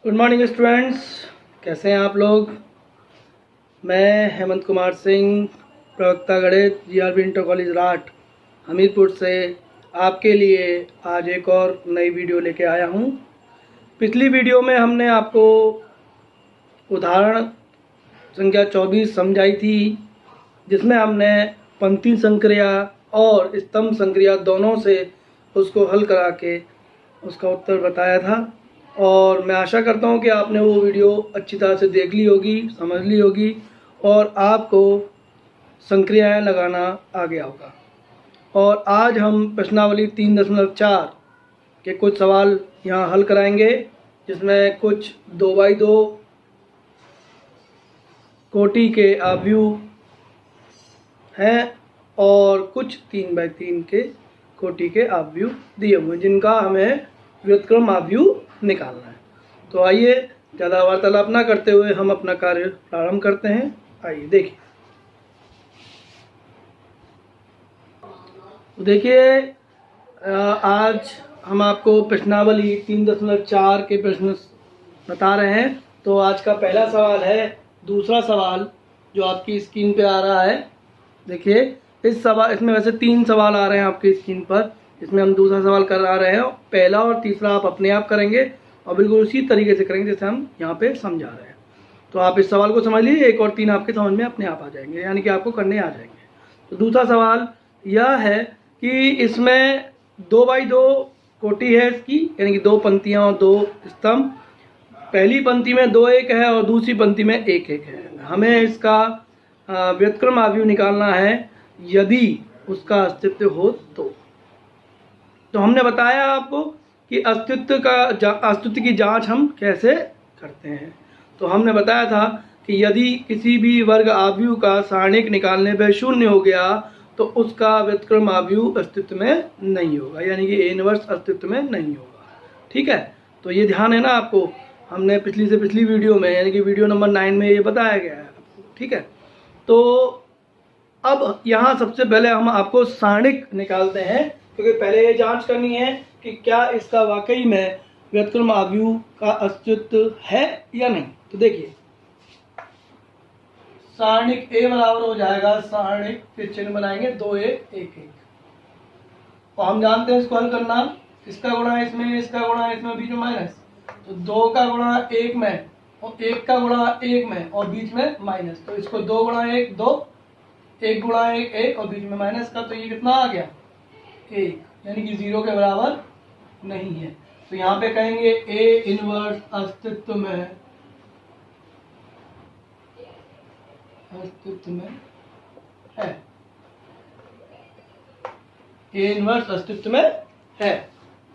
Good morning students, कैसे हैं आप लोग। मैं हेमंत कुमार सिंह, प्रवक्ता गणित, GRB inter college rot Hamirpur से आपके लिए आज एक और नई वीडियो लेके आया हूं। पिछली वीडियो में हमने आपको उदाहरण संख्या 24 समझाई थी, जिसमें हमने पंक्ति संक्रिया और स्तंभ संक्रिया दोनों से उसको हल करा के उसका उत्तर बताया था। और मैं आशा करता हूं कि आपने वो वीडियो अच्छी तरह से देख ली होगी, समझ ली होगी और आपको संक्रियाएं लगाना आ गया होगा। और आज हम प्रश्नावली 3.4 के कुछ सवाल यहाँ हल कराएंगे, जिसमें कुछ 2x2 कोटि के आव्यूह हैं और कुछ 3x3 के कोटि के आव्यूह दिए हुए हैं, जिनका हमें व्युत्क्रम आव्यूह निकालना है। तो आइए ज़्यादा वार्तालाप ना करते हुए हम अपना कार्य प्रारंभ करते हैं। आइए देखिए। तो देखिए, आज हम आपको प्रश्नावली 3.4 के प्रश्न बता रहे हैं। तो आज का पहला सवाल है, दूसरा सवाल जो आपकी स्क्रीन पे आ रहा है। देखिए, इसमें वैसे 3 सवाल आ रहे हैं आपकी स्क्रीन पर, इसमें हम दूसरा सवाल करा रहे हैं। पहला और तीसरा आप अपने आप करेंगे और बिल्कुल उसी तरीके से करेंगे जैसे हम यहाँ पे समझा रहे हैं। तो आप इस सवाल को समझ लीजिए, 1 और 3 आपके समझ में अपने आप आ जाएंगे, यानी कि आपको करने आ जाएंगे। तो दूसरा सवाल यह है कि इसमें 2x2 कोटि है इसकी, यानी कि 2 पंक्तियाँ और 2 स्तंभ। पहली पंक्ति में 2 1 है और दूसरी पंक्ति में 1 1 है। हमें इसका व्युत्क्रम आव्यूह निकालना है यदि उसका अस्तित्व हो तो हमने बताया आपको कि अस्तित्व की जांच हम कैसे करते हैं। तो हमने बताया था कि यदि किसी भी वर्ग आव्यूह का सारणिक निकालने पर 0 हो गया तो उसका व्युत्क्रम आव्यूह अस्तित्व में नहीं होगा, यानी कि A इनवर्स अस्तित्व में नहीं होगा। ठीक है, तो ये ध्यान है ना आपको। हमने पिछली से पिछली वीडियो में, यानी कि वीडियो नंबर 9 में ये बताया गया है आपको। ठीक है, तो अब यहाँ सबसे पहले हम आपको सारणिक निकालते हैं, क्योंकि पहले ये जांच करनी है कि क्या इसका वाकई में व्युत्क्रम आव्यूह का अस्तित्व है या नहीं। तो देखिए, सारणिक A बराबर हो जाएगा, सारणिक फिर चिन्ह बनाएंगे 2 1 1 1। और हम जानते हैं इसको हल करना, इसका गुणा इसमें, इसका गुणा इसमें, बीच में माइनस। तो 2 का गुणा 1 में और 1 का गुणा 1 में और बीच में माइनस। तो इसको 2 गुणा 1 2, 1 गुणा 1 1 और बीच में माइनस का। तो ये कितना आ गया 1, यानी कि 0 के बराबर नहीं है। तो यहाँ पे कहेंगे A इनवर्स अस्तित्व में है, A इनवर्स अस्तित्व में है।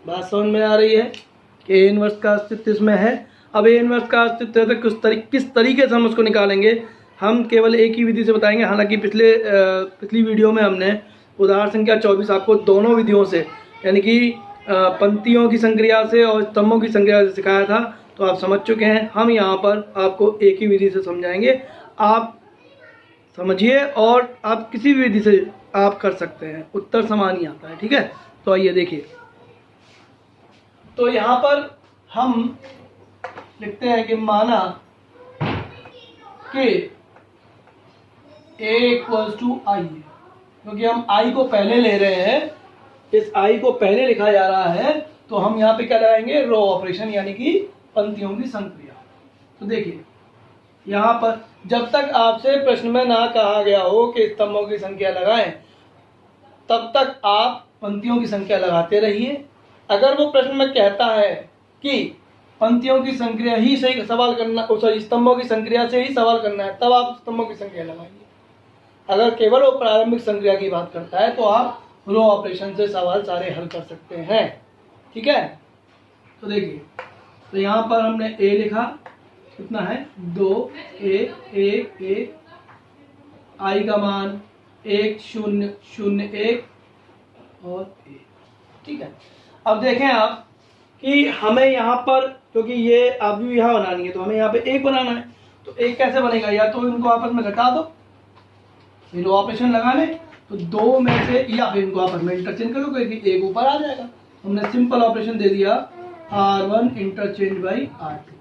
बात समझ में आ रही है कि A इनवर्स का अस्तित्व इसमें है। अब A इनवर्स का अस्तित्व है तो किस तरीके से हम उसको निकालेंगे, हम केवल एक ही विधि से बताएंगे। हालांकि पिछली वीडियो में हमने उदाहरण संख्या 24 आपको दोनों विधियों से, यानी कि पंक्तियों की संक्रिया से और स्तंभों की संक्रिया से सिखाया था, तो आप समझ चुके हैं। हम यहाँ पर आपको एक ही विधि से समझाएंगे, आप समझिए और आप किसी भी विधि से आप कर सकते हैं, उत्तर समान ही आता है। ठीक है, तो आइए देखिए। तो यहाँ पर हम लिखते हैं कि माना कि A = I, क्योंकि हम I को पहले ले रहे हैं, इस I को पहले लिखा जा रहा है, तो हम यहाँ पे क्या लगाएंगे, रो ऑपरेशन, यानी कि पंक्तियों की संक्रिया। तो देखिए, यहाँ पर जब तक आपसे प्रश्न में ना कहा गया हो कि स्तंभों की संख्या लगाएं, तब तक आप पंक्तियों की संख्या लगाते रहिए। अगर वो प्रश्न में कहता है कि पंक्तियों की संक्रिया ही सही सवाल करना, स्तंभों की संक्रिया से ही सवाल करना है, तब आप स्तंभों की संख्या लगाइए। अगर केवल वो प्रारंभिक संक्रिया की बात करता है तो आप रो ऑपरेशन से सवाल सारे हल कर सकते हैं। ठीक है, तो देखिए, तो यहाँ पर हमने A लिखा, कितना है 2 1 1 1, I का मान 1 0 0 1 और 1। ठीक है, अब देखें आप कि हमें यहाँ पर, क्योंकि ये आव्यूह यहाँ बनानी है तो हमें यहाँ पे 1 बनाना है। तो 1 कैसे बनेगा, या तो इनको आपस में घटा दो, फिर ऑपरेशन लगाने, तो 2 में से, या फिर इनको आपस में इंटरचेंज करो, क्योंकि 1 ऊपर आ जाएगा। हमने सिंपल ऑपरेशन दे दिया R1 इंटरचेंज बाई R2।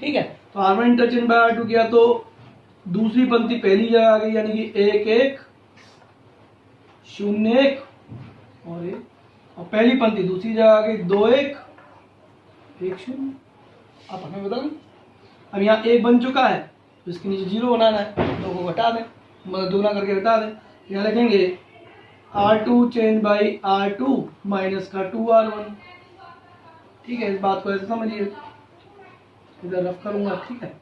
ठीक है, तो R1 इंटरचेंज बाय R2 किया तो दूसरी पंक्ति पहली जगह आ गई, यानी कि 1 1 0 1 और 1, और पहली पंक्ति दूसरी जगह आ गई 2 1 1 0। आप हमें बता दें, अब यहाँ 1 बन चुका है तो इसके नीचे 0 बनाना है, 2 को घटा दें, मतलब दोगुना करके घटा दें। यहाँ लिखेंगे R2 change by R2 minus का 2R1। ठीक है, इस बात को ऐसे समझिए, इधर रफ करूंगा, ठीक है,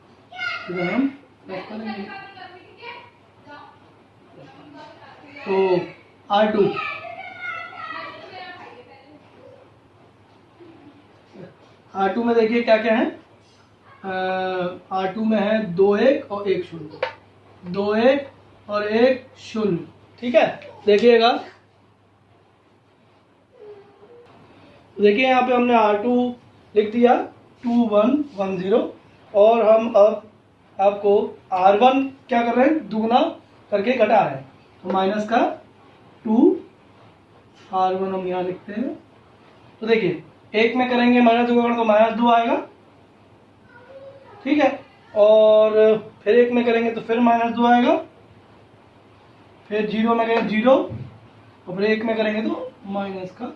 इधर हम रफ करेंगे। तो R2 में देखिए क्या क्या है, R2 में है 2 1 और 1 0, 2 1 और 1 0। ठीक है, देखिएगा, देखिए यहाँ पे हमने R2 लिख दिया 2 1 1 0, और हम अब आपको R1 क्या कर रहे हैं, दुगना करके घटा रहे हैं, तो माइनस का 2 R1 हम यहाँ लिखते हैं। तो देखिए, एक में करेंगे माइनस 2 तो -2 आएगा, ठीक है, और फिर एक में करेंगे तो फिर -2 आएगा, फिर 0 में करेंगे 0, और फिर एक में करेंगे तो माइनस का।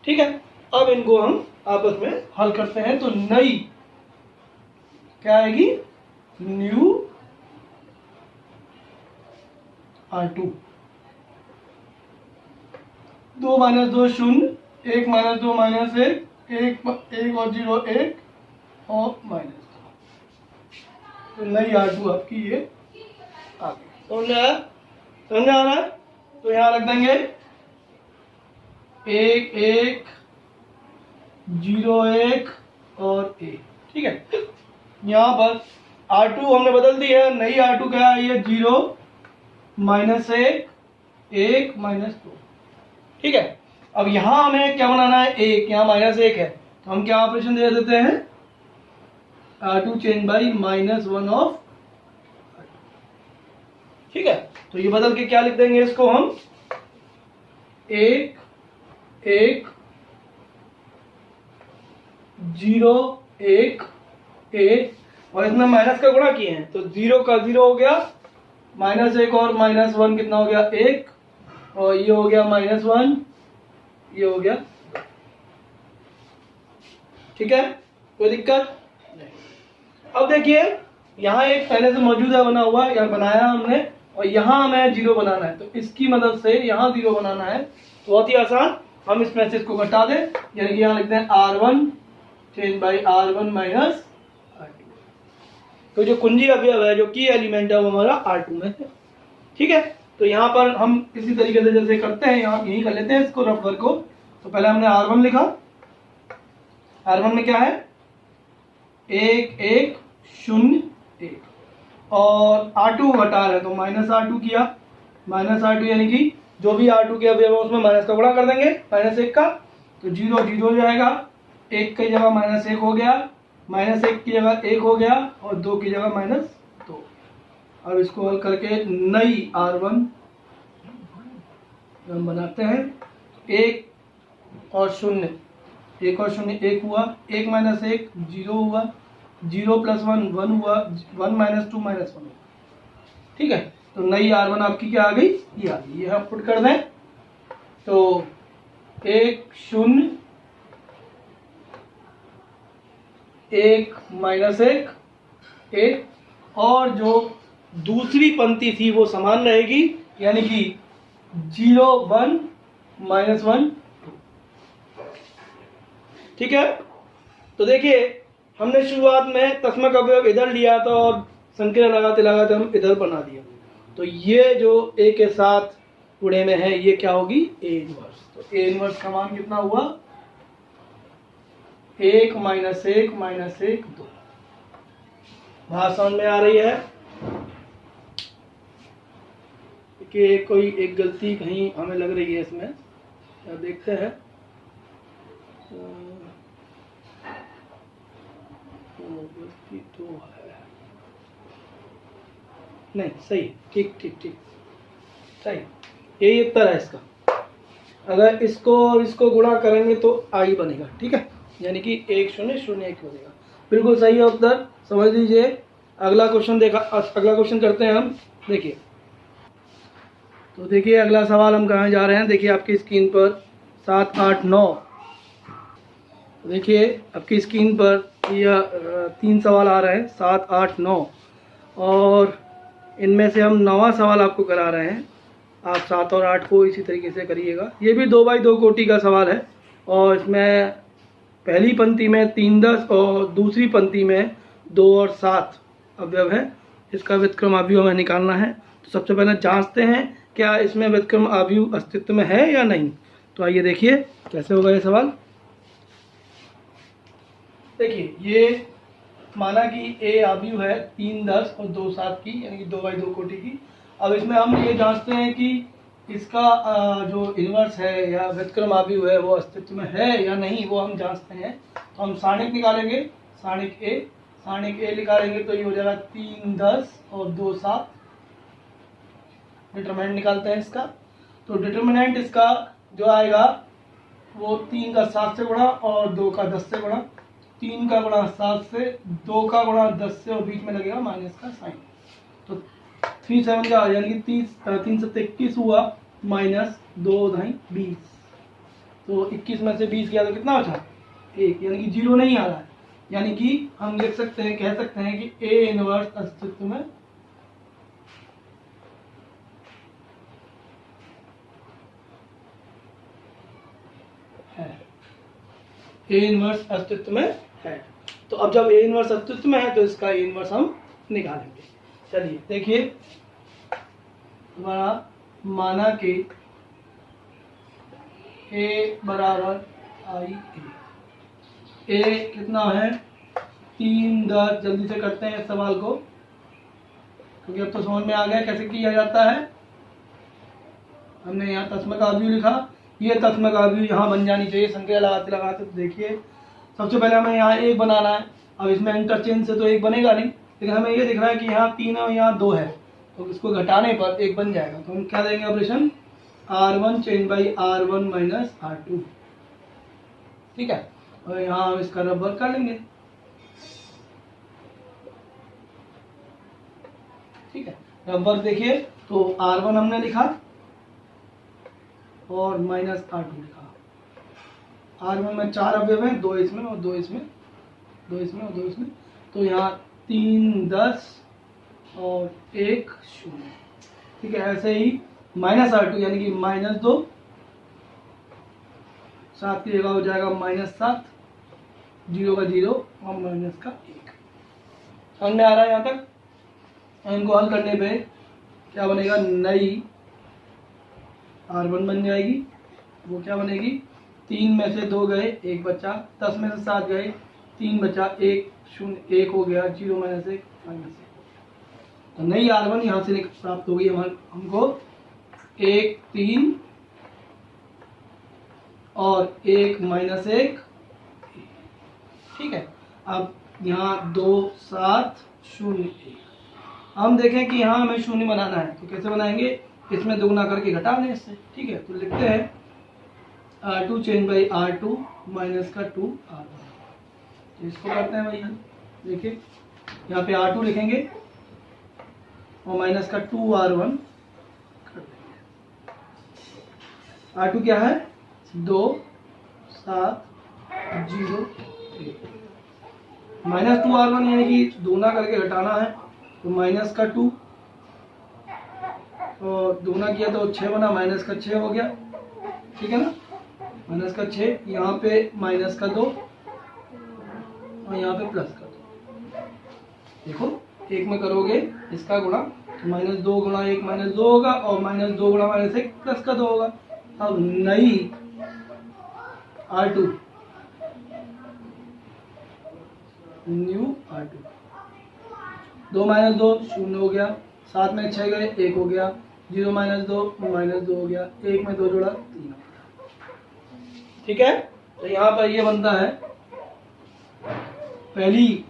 ठीक है, अब इनको हम आपस में हल करते हैं, तो नई क्या आएगी, न्यू R2, 2 - 2 0, 1 - 2 -1, 1 और 0 1 और -2, तो नई R2 आपकी ये आ गई। समझ आ रहा है, तो यहाँ रख देंगे 1 1 0 1 और 1। ठीक है, यहाँ पर R2 हमने बदल दी है, नई R2 क्या है, ये 0 -1 1 -2। ठीक है, अब यहाँ हमें क्या बनाना है, 1, यहाँ -1 है, तो हम क्या ऑपरेशन दे देते हैं, R2 चेंज बाई -1 ऑफ। ठीक है, तो ये बदल के क्या लिख देंगे, इसको हम 1 1 0 1 1, और इसमें माइनस का गुणा किए हैं, तो 0 का 0 हो गया, -1 और -1 कितना हो गया, 1, और ये हो गया -1, ये हो गया। ठीक है, कोई दिक्कत नहीं। अब देखिए, यहाँ एक पहले से मौजूदा बना हुआ है, यहाँ बनाया हमने, और यहाँ हमें 0 बनाना है, तो इसकी मदद से यहाँ 0 बनाना है, तो बहुत ही आसान, हम इसमें से इसको घटा दें, यानी कि यहाँ लिखते हैं R1 change by R1 minus R2। तो जो कुंजी अवयव है, जो की एलिमेंट है, वो हमारा R2 में है। ठीक है, तो यहाँ पर हम इसी तरीके से जैसे करते हैं, यहाँ यही कर लेते हैं इसको, रफ वर्क को। तो पहले हमने R1 लिखा, R1 में क्या है, 1 1 0 1, और R2 घटा रहे हैं तो -R2 किया, -R2 यानी कि जो भी R2 के अवयव है उसमें माइनस का गुणा कर देंगे, -1 का, तो 0 0 हो जाएगा, 1 की जगह -1 हो गया, -1 की जगह 1 हो गया, और 2 की जगह -2। अब इसको हल करके नई R1 हम बनाते हैं, 1 और 0, 1 और 0 1 हुआ, 1 - 1 0 हुआ, 0 + 1 1 हुआ, 1 - 2 -1 हुआ। ठीक है, तो नई R1 आपकी क्या आ गई, ये आ गई, ये हम पुट कर दें, तो 1 0 1 -1 1, और जो दूसरी पंक्ति थी वो समान रहेगी, यानी कि 0 1 -1 2। ठीक है, तो देखिए, हमने शुरुआत में तस्मक अवयव इधर लिया था और संकीर्ण लगाते लगाते हम इधर बना दिया, तो ये जो A के साथ पुणे में है, ये क्या होगी, A इनवर्स। तो A इनवर्स का मान कितना हुआ, 1 - 1 -1 2। बात समझ में आ रही है कि कोई एक गलती कहीं हमें लग रही है इसमें, क्या देखते हैं, गलती तो है नहीं, सही, ठीक ठीक ठीक, सही, यही उत्तर है इसका। अगर इसको और इसको गुणा करेंगे तो आई बनेगा। ठीक है, यानी कि 1 0 0 1 बनेगा। बिल्कुल सही है उत्तर, समझ लीजिए। अगला क्वेश्चन करते हैं हम। देखिए, तो देखिए अगला सवाल हम कहाँ जा रहे हैं। देखिए आपकी स्क्रीन पर 7, 8, 9। देखिए आपकी स्क्रीन पर यह 3 सवाल आ रहे हैं, 7, 8, 9, और इनमें से हम 9वां सवाल आपको करा रहे हैं। आप 7 और 8 को इसी तरीके से करिएगा। ये भी 2 बाई 2 कोटि का सवाल है, और इसमें पहली पंक्ति में 3 10 और दूसरी पंक्ति में 2 और 7 अवयव है। इसका व्युत्क्रम अवयव हमें निकालना है। तो सबसे पहले जांचते हैं क्या इसमें व्युत्क्रम अवयव अस्तित्व में है या नहीं। तो आइए देखिए कैसे होगा ये सवाल। देखिए, ये माना कि ए अवयव है 3 10 और 2 7 की, यानी कि 2 बाई 2 कोटि की। अब इसमें हम ये जांचते हैं कि इसका जो इन्वर्स है या व्युत्क्रम अवयव है वो अस्तित्व में है या नहीं, वो हम जांचते हैं। तो हम सारणिक निकालेंगे, सारणिक ए निकालेंगे तो ये हो जाएगा 3 10 और 2 7। डिटरमिनेंट निकालते हैं इसका। तो डिटरमिनेंट इसका जो आएगा वो 3 का 7 से गुणा और 2 का 10 से गुणा। 3 का गुणा 7 से, 2 का गुणा 10 से, और बीच में लगेगा माइनस का साइन। तो 3 7 का यानी कि 3 7 21 हुआ, माइनस 2 2 20। तो 21 में से 20 गया तो कितना बचा? 1, यानी कि 0 नहीं आ रहा है। यानी कि हम लिख सकते हैं, कह सकते हैं कि ए इनवर्स अस्तित्व में है। ए इनवर्स अस्तित्व में है। तो अब जब ए इनवर्स अस्तित्व में है तो इसका ए इनवर्स हम निकालेंगे। चलिए देखिए, हमारा माना कि ए बराबर आई ए कितना है 3 10। जल्दी से करते हैं इस सवाल को, क्योंकि अब तो समझ में आ गया कैसे किया जाता है। हमने यहाँ तस्मक अवयव लिखा, ये तस्मक अवयव यहाँ बन जानी चाहिए संख्या लगाते लगाते। तो देखिए सबसे पहले हमें यहाँ 1 बनाना है। अब इसमें इंटरचेंज से तो 1 बनेगा नहीं, लेकिन हमें ये दिख रहा है कि यहाँ 3 और यहाँ 2 है, तो इसको घटाने पर 1 बन जाएगा। तो हम क्या देंगे operation, R1 change by R1 minus R2। ठीक है, और यहाँ हम इसका रब वर्क कर लेंगे। ठीक है, रब वर्क देखिए, तो R1 हमने लिखा और माइनस R2 लिखा। R1 में 4 अवयव हैं, 2 इसमें और 2 इसमें, 2 इसमें और 2 इसमें। तो यहाँ 3 10 और 1 0। ठीक है, ऐसे ही माइनस R2 यानी कि माइनस 2, 7 की जगह हो जाएगा माइनस 7, 0 का 0 और माइनस का 1। समझ में आ रहा है यहाँ तक? इनको हल करने पे क्या बनेगा, नई R1 बन जाएगी। वो क्या बनेगी, 3 में से 2 गए, 1 बचा, 10 में से 7 गए, 3 बचा, 1 0 1 हो गया, 0 माइनस 1 माइनस 1। तो नई R1 यहाँ से प्राप्त हो गई हमको 1 3 और 1 माइनस 1। ठीक है, अब यहाँ 2 7 0 1। हम देखें कि यहाँ हमें 0 बनाना है, तो कैसे बनाएंगे, इसमें दोगुना करके घटा दें इससे। ठीक है, तो लिखते हैं R2 change by R2 minus का 2 R1। तो इसको करते हैं भाई हम। देखिए यहाँ पे R2 लिखेंगे और माइनस का 2 R1 कर देंगे। R2 क्या है, 2 7 0 1 माइनस 2 R1, यानी कि दोगुना करके घटाना है, तो माइनस का 2 और दोगुना किया तो 6 बना, माइनस का 6 हो गया। ठीक है ना, माइनस का 6, यहाँ पे माइनस का 2 और यहाँ पे प्लस का 2। देखो 1 में करोगे इसका गुणा, तो माइनस 2 गुणा 1 माइनस 2 होगा, और माइनस 2 गुणा माइनस 1 प्लस का 2 होगा। अब नई R2, न्यू R2, 2 माइनस 2 0 हो गया, 7 में 6 गए 1 हो गया, 0 माइनस 2 माइनस 2 हो गया, 1 में 2 जोड़ा 3 हो गया। ठीक है, तो यहाँ पर ये बनता है पहली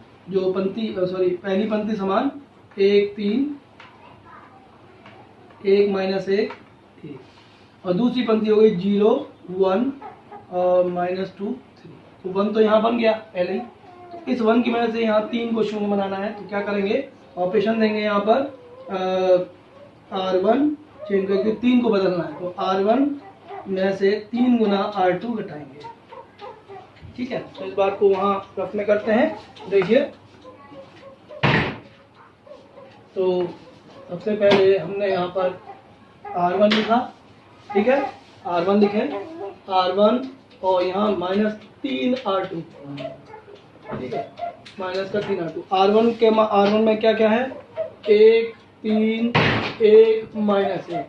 पंक्ति समान 1 3 1 माइनस 1 1, और दूसरी पंक्ति हो गई 0 1 और माइनस 2 3। तो 1 तो यहाँ बन गया पहले ही, तो इस 1 की वजह से यहाँ 3 को शून्य बनाना है, तो क्या करेंगे, ऑपरेशन देंगे यहाँ पर R1 चेंज करके 3 को बदलना है, तो R1 में से 3 गुना R2 घटाएंगे। ठीक है, तो इस बात को वहाँ रफ में करते हैं। देखिए, तो सबसे पहले हमने यहाँ पर R1 लिखा, ठीक है, R1 लिखें, R1 और यहाँ -3 R2, ठीक है, -3 R2। R1 में क्या क्या है, 1 3 1 -1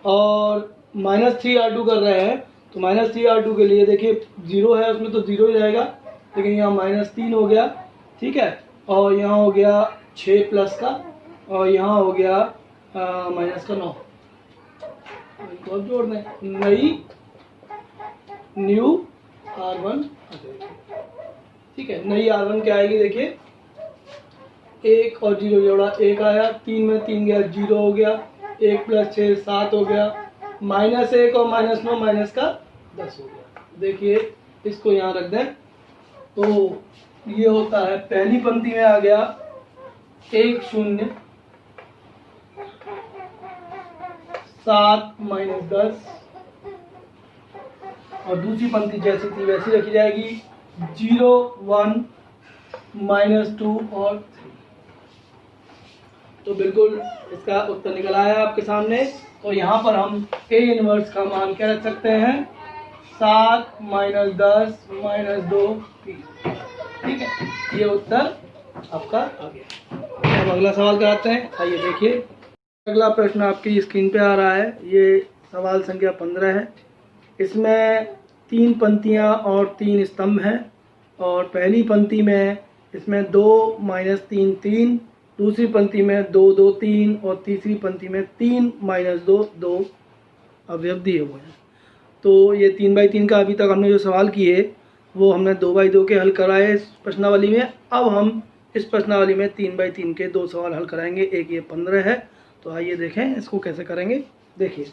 और -3 R2 कर रहे हैं, तो -3 R2 के लिए देखिए 0 है उसमें, तो 0 ही रहेगा, लेकिन यहाँ -3 हो गया, ठीक है, और यहाँ हो गया 6 प्लस का, और यहाँ हो गया माइनस का 9, इनको अब जोड़ दें, न्यू R1, ठीक है, नई R1 क्या आएगी, देखिए 1 और 0 जोड़ा 1 आया, 3 में 3 गया 0 हो गया, 1 + 6 7 हो गया, -1 और -9 माइनस का 10 हो गया। देखिए इसको यहाँ रख दें, तो ये होता है पहली पंक्ति में आ गया 1 0 7 - 10, और दूसरी पंक्ति जैसी थी वैसी रखी जाएगी, 0 1 -2 और 3। तो बिल्कुल इसका उत्तर निकल आया आपके सामने। तो यहाँ पर हम A इनवर्स का मान क्या रख सकते हैं, 7 - 10 -2 3, ठीक है, ये उत्तर आपका आ गया। अब अगला सवाल कराते हैं, आइए देखिए। अगला प्रश्न आपकी स्क्रीन पे आ रहा है, ये सवाल संख्या 15 है। इसमें 3 पंक्तियाँ और 3 स्तंभ हैं, और पहली पंक्ति में इसमें 2 - 3 3, दूसरी पंक्ति में 2 2 3, और तीसरी पंक्ति में 3 - 2 2 अवयव दिए हुए हैं। तो ये 3x3 का अभी तक हमने जो सवाल किए वो हमने 2x2 के हल कराए इस प्रश्नावली में। अब हम इस प्रश्नावली में 3x3 के 2 सवाल हल कराएंगे। एक ये 15 है, तो आइए देखें इसको कैसे करेंगे। देखिए,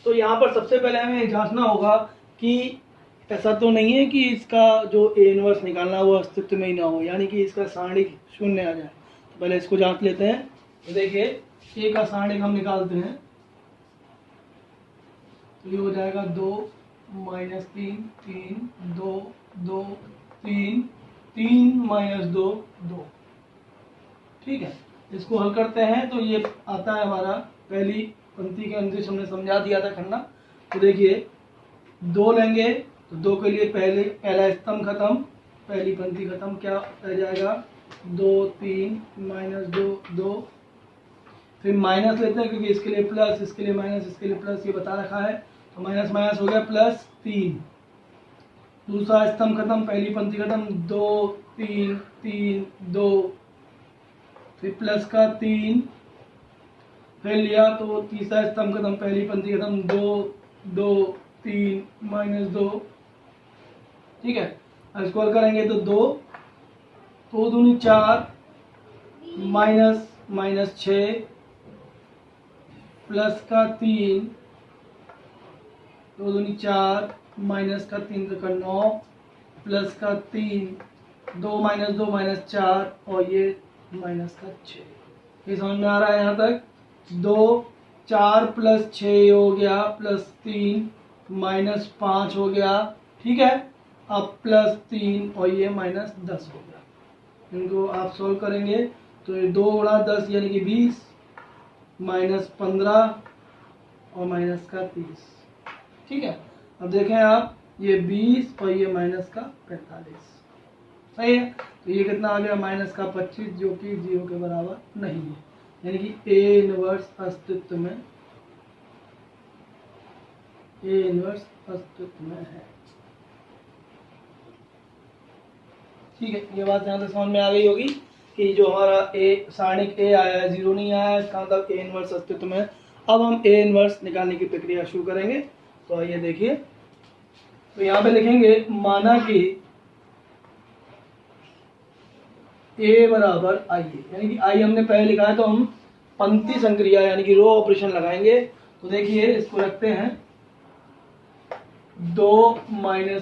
तो यहाँ पर सबसे पहले हमें जांचना होगा कि ऐसा तो नहीं है कि इसका जो A इनवर्स निकालना वो अस्तित्व में ही ना हो, यानी कि इसका सारणिक 0 आ जाए। तो पहले इसको जांच लेते हैं। तो देखिए, A का सारणिक हम निकालते हैं, तो ये हो जाएगा 2 - 3 3 2 2 3 3 - 2 2, ठीक है। इसको हल करते हैं तो ये आता है हमारा, पहली पंक्ति के अंदर हमने समझा दिया था करना। तो देखिए 2 लेंगे तो 2 के लिए पहला स्तंभ खत्म, पहली पंक्ति खत्म, क्या रह जाएगा 2 3 -2 2, फिर माइनस लेते हैं क्योंकि इसके लिए प्लस, इसके लिए माइनस, इसके लिए प्लस, ये बता रखा है, तो माइनस माइनस हो गया +3। दूसरा स्तंभ खत्म, पहली पंक्ति खत्म, 2 3 3 2, फिर प्लस का 3, फिर लिया तो तीसरा स्तंभ खत्म, पहली पंक्ति खत्म, 2 2 3 -2, ठीक है। अब इसको हल करेंगे तो 2 दूनी 4 -6 प्लस का 3, 2 दूनी 4 माइनस का 3 का 9 प्लस का 3, 2 -2 -4, और ये माइनस का 6। ये समझ में आ रहा है यहाँ तक। 2 4 + 6 हो गया, +3 -5 हो गया, ठीक है। अब +3 और ये -10 हो गया। इनको आप सॉल्व करेंगे तो ये 2 × 10 यानी कि 20, -15 और माइनस का 30, ठीक है। अब देखें आप, ये 20 और ये -45, सही है। तो ये कितना आ गया, -25, जो कि 0 के बराबर नहीं है, यानी कि A इनवर्स अस्तित्व में, A इनवर्स अस्तित्व में है, ठीक है। ये बात यहाँ से समझ में आ गई होगी कि जो हमारा सारणिक A आया है 0 नहीं आया है, इसका मतलब A इनवर्स अस्तित्व में। अब हम A इनवर्स निकालने की प्रक्रिया शुरू करेंगे। तो आइए देखिए, तो यहाँ पे लिखेंगे, माना कि A बराबर I, यानी कि I हमने पहले लिखा है, तो हम पंक्ति संक्रिया यानी कि रो ऑपरेशन लगाएंगे। तो देखिए इसको रखते हैं, 2 -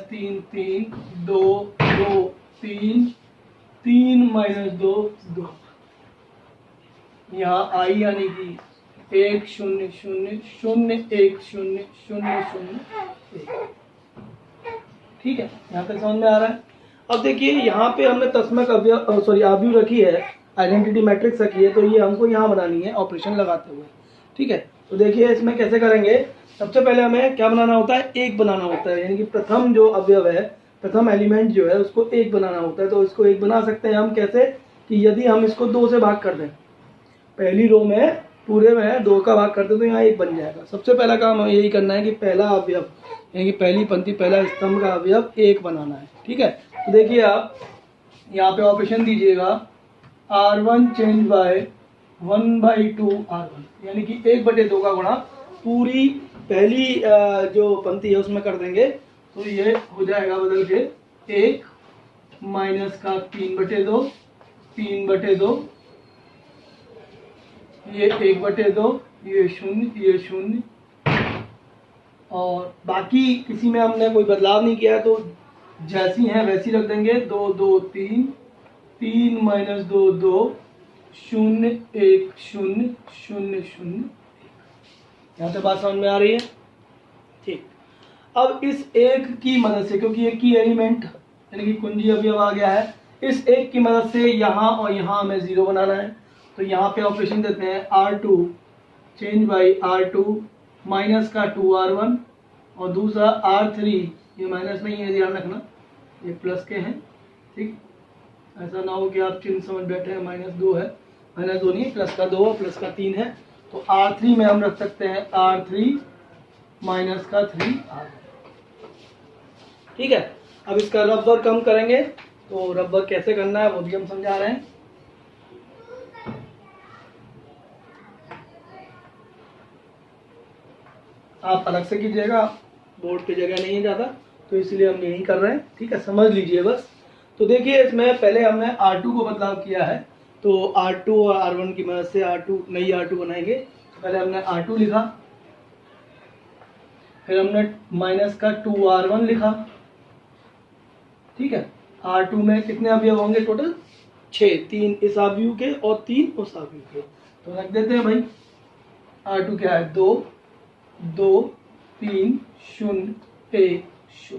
3 3 2 2 3, 3 माइनस 2, 2। यहाँ आई यानी कि 1 0 0 0 1 0 0 0 1। ठीक है, यहाँ पे समझ में आ रहा है। अब देखिए यहाँ पे हमने तस्मक आव्यूह रखी है, आइडेंटिटी मैट्रिक्स रखी है, तो ये हमको यहाँ बनानी है ऑपरेशन लगाते हुए। ठीक है, तो देखिए इसमें कैसे करेंगे। सबसे पहले हमें क्या बनाना होता है, एक बनाना होता है, यानी कि प्रथम जो अवयव है, प्रथम एलिमेंट जो है उसको एक बनाना होता है। तो इसको एक बना सकते हैं हम कैसे, कि यदि हम इसको 2 से भाग कर दें, पहली रो में पूरे में 2 का भाग करते तो यहाँ 1 बन जाएगा। सबसे पहला काम हमें यही करना है कि पहला अवयव यानी कि पहली पंक्ति पहला स्तंभ का अवयव 1 बनाना है। ठीक है, तो देखिए आप यहाँ पे ऑपरेशन दीजिएगा, R1 चेंज बाय 1/2 R1, यानी कि 1/2 का गुणा पूरी पहली जो पंक्ति है उसमें कर देंगे, तो ये हो जाएगा बदल के 1 माइनस का 3/2, 3/2, ये 1/2, ये 0, ये 0, और बाकी किसी में हमने कोई बदलाव नहीं किया है, तो जैसी हैं वैसी रख देंगे। 2 2 3, 3 माइनस 2 2, 0 1 0 0 0। यहाँ से बात समझ में आ रही है। ठीक, अब इस एक की मदद से, क्योंकि एक की एलिमेंट यानी कि कुंजी अवयव आ गया है, इस एक की मदद से यहाँ और यहाँ हमें 0 बनाना है। तो यहाँ पे ऑपरेशन देते हैं, R2 change by R2 minus का 2R1, और दूसरा R3, ये माइनस नहीं है ध्यान रखना, ये प्लस के हैं। ठीक, ऐसा ना हो कि आप चिन्ह समझ बैठे हैं, -2 है, -2 नहीं, प्लस का 2 प्लस का 3 है। तो R3 में हम रख सकते हैं R3 माइनस का 3R। ठीक है, अब इसका रब वर्क कम करेंगे, तो रब वर्क कैसे करना है वो भी हम समझा रहे हैं। आप अलग से कीजिएगा, बोर्ड पे जगह नहीं है ज़्यादा, तो इसलिए हम यही कर रहे हैं। ठीक है, समझ लीजिए बस। तो देखिए इसमें पहले हमने R2 को बदलाव किया है, तो R2 और R1 की मदद से R2 नई R2 बनाएंगे। तो पहले हमने R2 लिखा, फिर हमने माइनस का 2R1 लिखा। ठीक है, R2 में कितने अवयव होंगे टोटल, 6, 3 इस अवयव के और 3 उस अवयव के, तो रख देते हैं भाई। R2 क्या है, 2 2 3 0 1 0।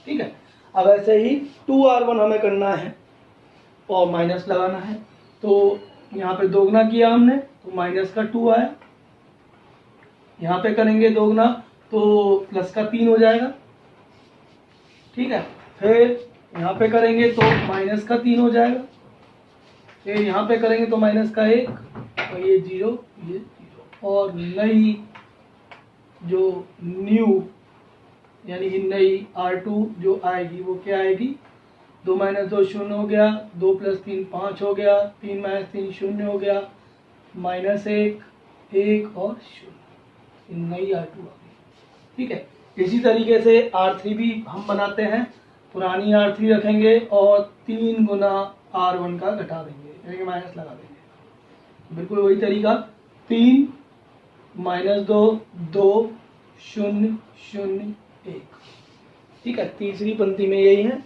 ठीक है, अब ऐसे ही 2R1 हमें करना है और माइनस लगाना है, तो यहाँ पे दोगुना किया हमने तो माइनस का 2 आया, यहाँ पे करेंगे दोगुना तो प्लस का 3 हो जाएगा। ठीक है, फिर यहाँ पे करेंगे तो माइनस का 3 हो जाएगा, फिर यहाँ पे करेंगे तो माइनस का 1, और ये 0, ये 0। और नई जो न्यू यानी कि नई R2 जो आएगी वो क्या आएगी, 2 माइनस 2 0 हो गया, 2 प्लस 3 5 हो गया, 3 माइनस 3 0 हो गया, -1 1 और 0, नई R2 आ गई। ठीक है, इसी तरीके से R3 भी हम बनाते हैं, पुरानी R3 रखेंगे और 3 गुना R1 का घटा देंगे, यानी कि माइनस लगा देंगे। बिल्कुल वही तरीका, 3 माइनस 2 2 0 0 1। ठीक है, तीसरी पंक्ति में यही है,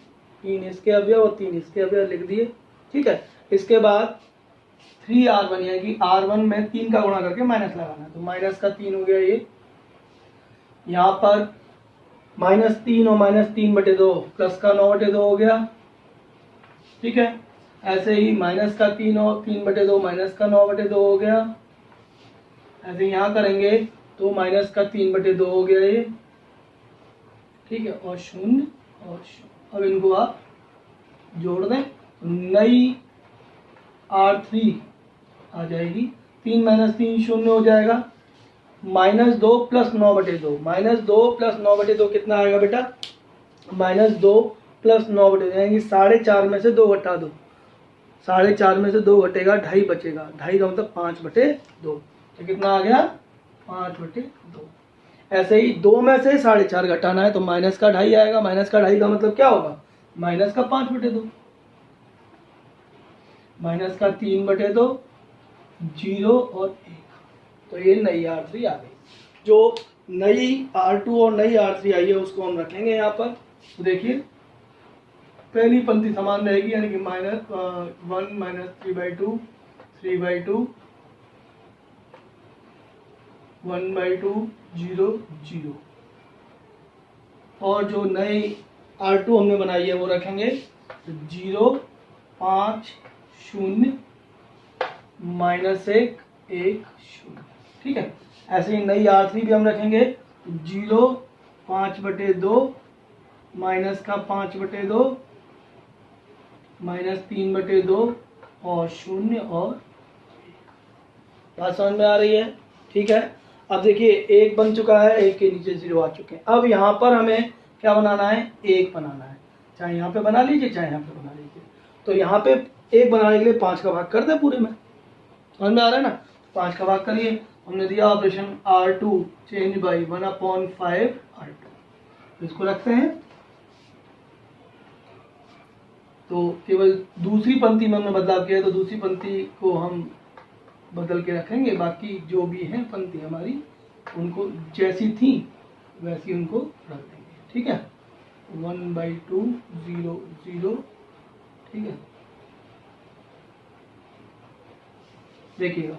3 इसके अवयव और 3 इसके अवयव लिख दिए। ठीक है, इसके बाद 3R1 यानी कि R1 में 3 का गुणा करके माइनस लगाना है, तो माइनस का 3 हो गया ये, यहाँ पर -3 और -3/2 प्लस का 9/2 हो गया। ठीक है, ऐसे ही माइनस का 3 और 3/2 माइनस का 9/2 हो गया। ऐसे यहाँ करेंगे तो माइनस का 3/2 हो गया ये। ठीक है, और 0 और 0। अब इनको आप जोड़ दें, नई R3 आ जाएगी, 3 माइनस 3 0 हो जाएगा, -2 प्लस 9/2, -2 प्लस 9/2 कितना आएगा बेटा, -2 प्लस 9/2 यानी 4.5 में से 2 घटा दो, 4.5 में से 2 घटेगा 2.5 बचेगा, 2.5 का मतलब 5/2, तो कितना आ गया 5/2। ऐसे ही 2 में से 4.5 घटाना है तो माइनस का 2.5 आएगा, माइनस का 2.5 का मतलब क्या होगा, माइनस का 5/2, माइनस का 3/2, 0 और 1। तो ये नई R3 आ गई। जो नई R2 और नई R3 आई है उसको हम रखेंगे यहाँ पर। तो देखिए पहली पंक्ति समान रहेगी, यानी कि -1 माइनस 3/2 3/2 1/2 0 0। और जो नई R2 हमने बनाई है वो रखेंगे 0 5 0 -1 1 0। ठीक है, ऐसे ही नई R3 भी हम रखेंगे 0 5/2 माइनस का 5/2 -3/2 और 0 और 1। बात समझ में आ रही है? ठीक है, अब देखिए 1 बन चुका है, 1 के नीचे 0 आ चुके हैं। अब यहाँ पर हमें क्या बनाना है? 1 बनाना है। चाहे यहाँ पे बना लीजिए, चाहे यहाँ पे बना लीजिए। तो यहाँ पे 1 बनाने के लिए 5 का भाग कर दे पूरे में। समझ में आ रहा है ना? 5 का भाग करिए। हमने दिया operation R2 change by 1/5 R2। इसको रखते हैं, तो केवल दूसरी पंक्ति में हमने बदलाव किया है, तो दूसरी पंक्ति को हम बदल के रखेंगे। बाकी जो भी हैं पंक्ति हमारी, उनको जैसी थी वैसी उनको रख देंगे। ठीक है, 1/2 0 0। ठीक है, देखिएगा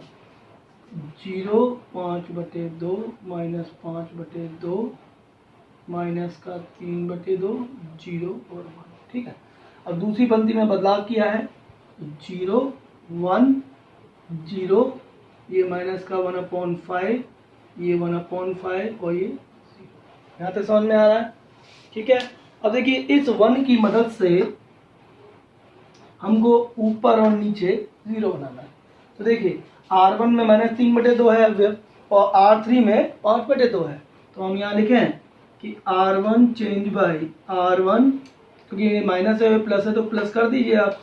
0 5/2 -5/2 माइनस का 3/2 0 और 1। ठीक है, अब दूसरी पंक्ति में बदलाव किया है 0 1 0, ये माइनस का 1/5, ये 1/5 और ये 0। यहाँ तक समझ में आ रहा है? ठीक है, अब देखिए इस 1 की मदद से हमको ऊपर और नीचे 0 बनाना है। तो देखिए R1 में -3/2 है और R3 में 5/2 है। तो हम यहाँ लिखें कि R1 चेंज बाई R1, क्योंकि माइनस है प्लस है तो प्लस कर दीजिए आप,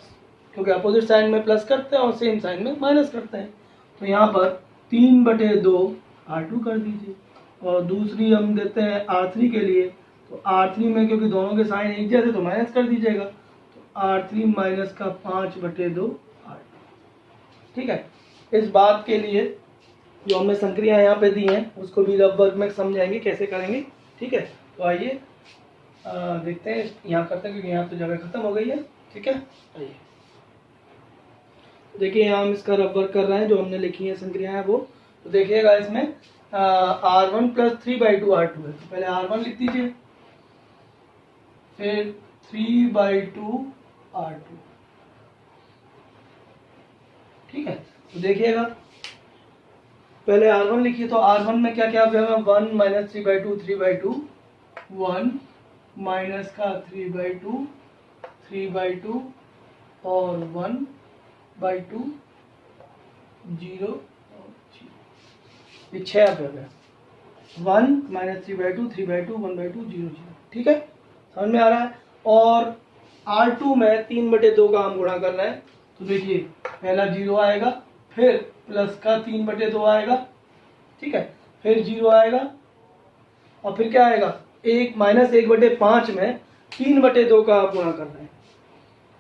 क्योंकि अपोजिट साइन में प्लस करते हैं और सेम साइन में माइनस करते हैं। तो यहाँ पर 3/2 R2 कर दीजिए। और दूसरी हम देते हैं R3 के लिए, तो R3 में क्योंकि दोनों के साइन एक जैसे तो माइनस कर दीजिएगा। तो R3 माइनस का 5/2 R2। ठीक है, इस बात के लिए जो हमने संक्रियाएं यहाँ पे दी हैं उसको भी रफ वर्क में समझाएंगे कैसे करेंगे। ठीक है, तो आइए देखते हैं, यहाँ करते हैं क्योंकि यहाँ तो जगह खत्म हो गई है। ठीक है, आइए देखिए यहाँ हम इसका रफ वर्क कर रहे हैं, जो हमने लिखी है संक्रियाएं वो। तो देखिएगा इसमें R1 + 3/2 R2 है। तो पहले R1 लिख दीजिए, फिर 3/2 R2। ठीक है, तो देखिएगा पहले R1 लिखिए। तो R1 में क्या क्या है? 1 - 3/2 3/2 1 माइनस का 3/2 3/2 और 1/2 0 और 0। ये 6 अब है। 1 - 3/2 3/2 1/2 0 0। ठीक है, समझ में आ रहा है? और R2 में 3/2 का हम गुणा कर रहे हैं। तो देखिए पहला 0 आएगा, फिर प्लस का 3/2 आएगा। ठीक है, फिर 0 आएगा और फिर क्या आएगा? -1/5 में 3/2 का आप गुणा कर रहे हैं।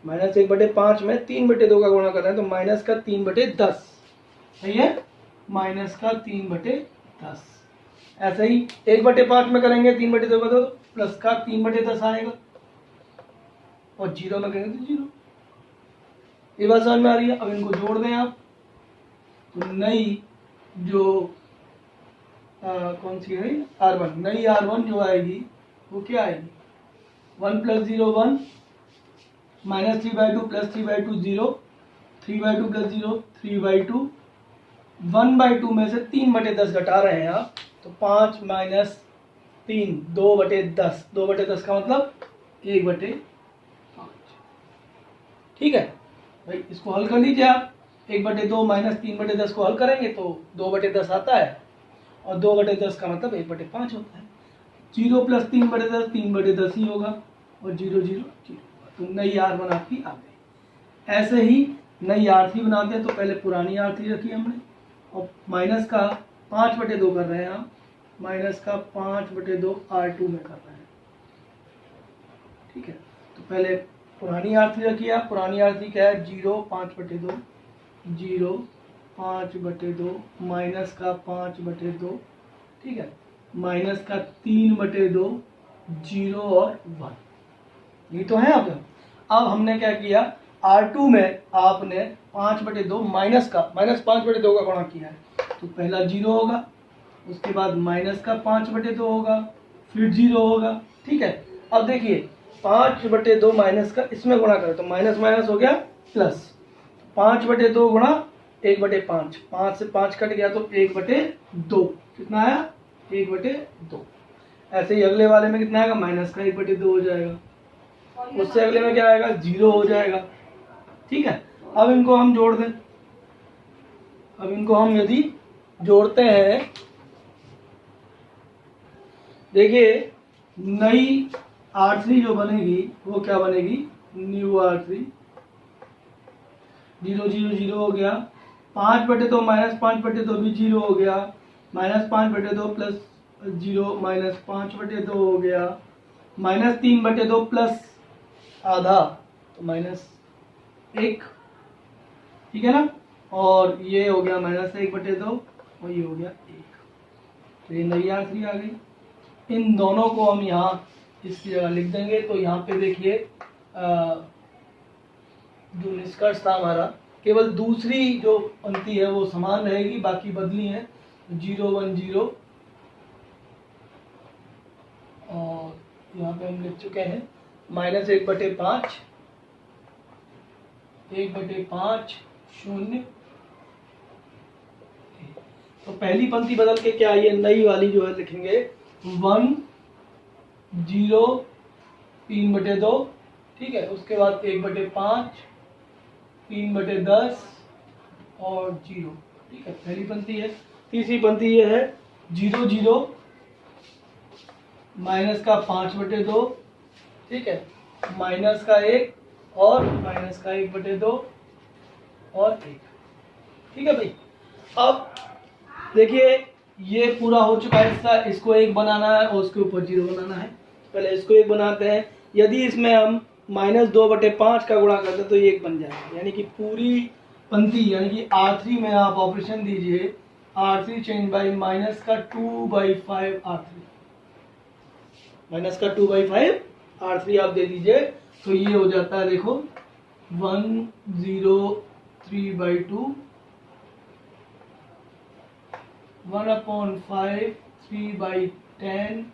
-1/5 में 3/2 का गुणा कर रहे हैं, तो माइनस का 3/10। सही है, माइनस का 3/10। ऐसे ही 1/5 में करेंगे 3/2 का, तो प्लस का 3/10 आएगा और 0 में करेंगे तो 0। ये बात समझ में आ रही है? अब इनको जोड़ दें आप, तो नई जो कौन सी है? R1, नई R1 जो आएगी वो क्या आएगी? 1 + 0 1 -3/2 + 3/2 0 3/2 + 0 3/2 1/2 में से 3/10 घटा रहे हैं आप, तो 5 - 3 2/10। 2/10 का मतलब 1/5। ठीक है भाई, इसको हल कर लीजिए आप। 1/2 - 3/10 को हल करेंगे तो 2/10 आता है, और 2/10 का मतलब 1/5 होता है। 0 + 3/10 3/10 ही होगा, और 0 0 0। तो नई R1 आपकी आ गई। ऐसे ही नई R3 बनाते हैं, तो पहले पुरानी R3 रखी हमने, और माइनस का 5/2 कर रहे हैं हम, माइनस का 5/2 R2 में कर रहे हैं। ठीक है, तो पहले पुरानी R3 रखिए आप। पुरानी R3 क्या है? 0 5/2 0 5/2 माइनस का 5/2। ठीक है, माइनस का 3/2 0 और 1। ये तो है अब। अब हमने क्या किया, R2 में आपने 5/2 माइनस 5/2 का गुणा किया है, तो पहला 0 होगा, उसके बाद माइनस का 5/2 होगा, फिर 0 होगा। ठीक है, अब देखिए 5/2 माइनस का इसमें गुणा करें तो माइनस माइनस हो गया प्लस, 5/2 गुणा 1/5, 5 से 5 कट गया तो 1/2, कितना आया 1/2। ऐसे ही अगले वाले में कितना आएगा, माइनस का 1/2 हो जाएगा, उससे अगले में क्या आएगा 0 हो जाएगा। ठीक है, अब इनको हम जोड़ दें, अब इनको हम यदि जोड़ते हैं, देखिए नई R3 जो बनेगी वो क्या बनेगी, न्यू R3, 0 0 0 हो गया, 5/2 माइनस 5/2 भी 0 हो गया, माइनस 5/2 प्लस 0 माइनस 5/2 हो गया, माइनस 3/2 प्लस आधा तो -1, ठीक है ना, और ये हो गया -1/2 और ये हो गया 1, तो ये नई R3 आ गई। इन दोनों को हम यहाँ इसकी जगह लिख देंगे। तो यहाँ पे देखिए जो निष्कर्ष था हमारा, केवल दूसरी जो पंक्ति है वो समान रहेगी, बाकी बदली है, 0 1 0, और यहाँ पे हम लिख चुके हैं -1/5 0। तो पहली पंक्ति बदल के क्या, ये नई वाली जो है लिखेंगे 1 0 3/2, ठीक है, उसके बाद 1/5 3/10 और 0, ठीक है, पहली पंक्ति है। तीसरी पंक्ति ये है 0 0 माइनस का 5/2, ठीक है, माइनस का 1 और माइनस का 1/2 और 1, ठीक है भाई। अब देखिए ये पूरा हो चुका है हिस्सा, इसको 1 बनाना है और उसके ऊपर 0 बनाना है। पहले इसको 1 बनाते हैं, यदि इसमें हम -2/5 का गुणा करते हैं तो ये 1 बन जाएगा, यानी कि पूरी पंक्ति यानी कि R3 में आप ऑपरेशन दीजिए, R3 चेंज बाई माइनस का 2/5 R3, माइनस का 2/5 R3 आप दे दीजिए, तो ये हो जाता है देखो 1/3/2 1/5 3/10